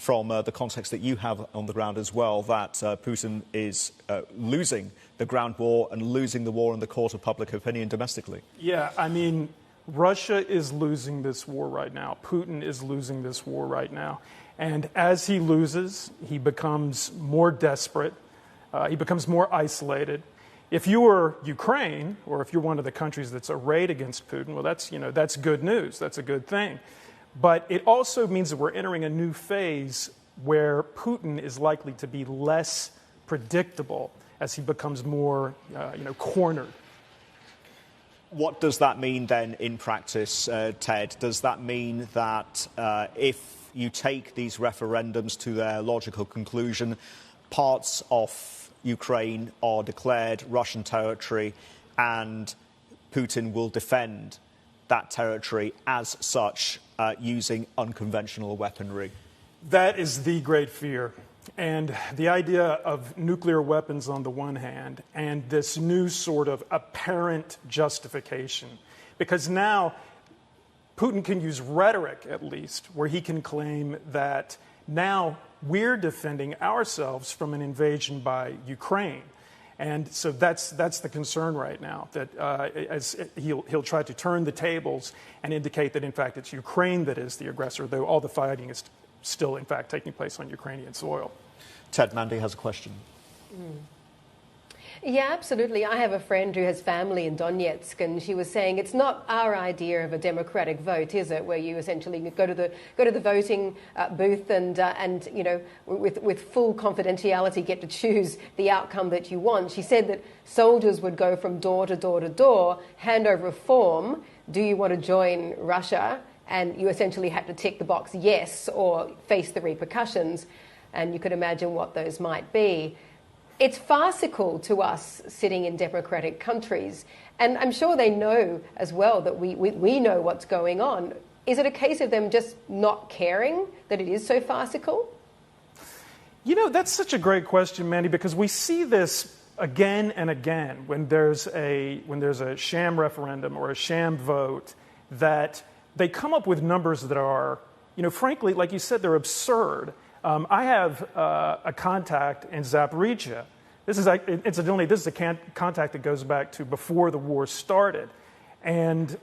from the context that you have on the ground as well, that Putin is losing the ground war and losing the war in the court of public opinion domestically. Yeah, I mean, Russia is losing this war right now. Putin is losing this war right now. And as he loses, he becomes more desperate. He becomes more isolated. If you were Ukraine, or if you're one of the countries that's arrayed against Putin, well, that's good news. That's a good thing. But it also means that we're entering a new phase where Putin is likely to be less predictable as he becomes more, cornered. What does that mean then in practice, Ted? Does that mean that if you take these referendums to their logical conclusion, parts of Ukraine are declared Russian territory and Putin will defend that territory as such using unconventional weaponry? That is the great fear. And the idea of nuclear weapons on the one hand and this new sort of apparent justification. Because now Putin can use rhetoric, at least, where he can claim that now we're defending ourselves from an invasion by Ukraine. And so that's the concern right now, that as he'll try to turn the tables and indicate that, in fact, it's Ukraine that is the aggressor, though all the fighting is still, in fact, taking place on Ukrainian soil. Ted, Mandy has a question. Yeah, absolutely. I have a friend who has family in Donetsk, and she was saying it's not our idea of a democratic vote, is it? Where you essentially go to the voting booth and with full confidentiality get to choose the outcome that you want. She said that soldiers would go from door to door to door, hand over a form. Do you want to join Russia? And you essentially had to tick the box yes or face the repercussions. And you could imagine what those might be. It's farcical to us sitting in democratic countries. And I'm sure they know as well that we know what's going on. Is it a case of them just not caring that it is so farcical? You know, that's such a great question, Mandy, because we see this again and again when there's a sham referendum or a sham vote, that they come up with numbers that are, frankly, like you said, they're absurd. I have a contact in Zaporizhia. Incidentally, this is a contact that goes back to before the war started. And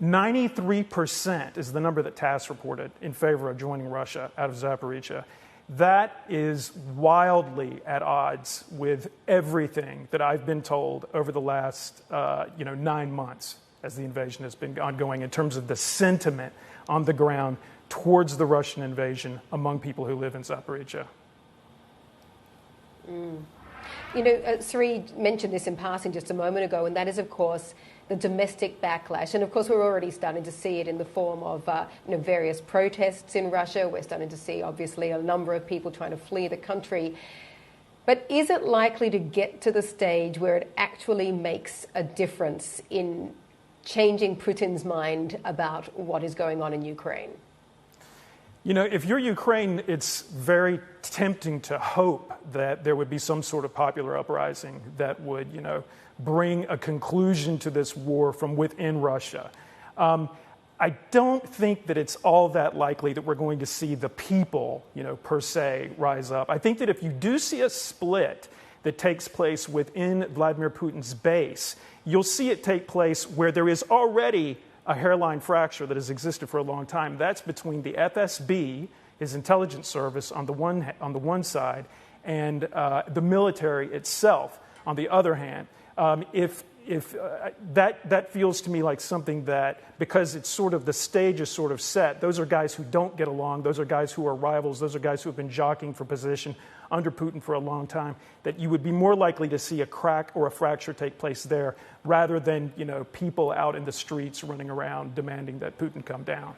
93% is the number that TASS reported in favor of joining Russia out of Zaporizhia. That is wildly at odds with everything that I've been told over the last 9 months as the invasion has been ongoing in terms of the sentiment on the ground towards the Russian invasion among people who live in Zaporizhia. Sri mentioned this in passing just a moment ago, and that is, of course, the domestic backlash. And, of course, we're already starting to see it in the form of various protests in Russia. We're starting to see, obviously, a number of people trying to flee the country. But is it likely to get to the stage where it actually makes a difference in changing Putin's mind about what is going on in Ukraine? If you're Ukraine, it's very tempting to hope that there would be some sort of popular uprising that would, bring a conclusion to this war from within Russia. I don't think that it's all that likely that we're going to see the people, per se, rise up. I think that if you do see a split that takes place within Vladimir Putin's base, you'll see it take place where there is already a hairline fracture that has existed for a long time. That's between the FSB, his intelligence service, on the one side, and the military itself on the other hand. That feels to me like something that, because it's sort of the stage is sort of set, those are guys who don't get along, those are guys who are rivals, those are guys who have been jockeying for position under Putin for a long time, that you would be more likely to see a crack or a fracture take place there rather than, people out in the streets running around demanding that Putin come down.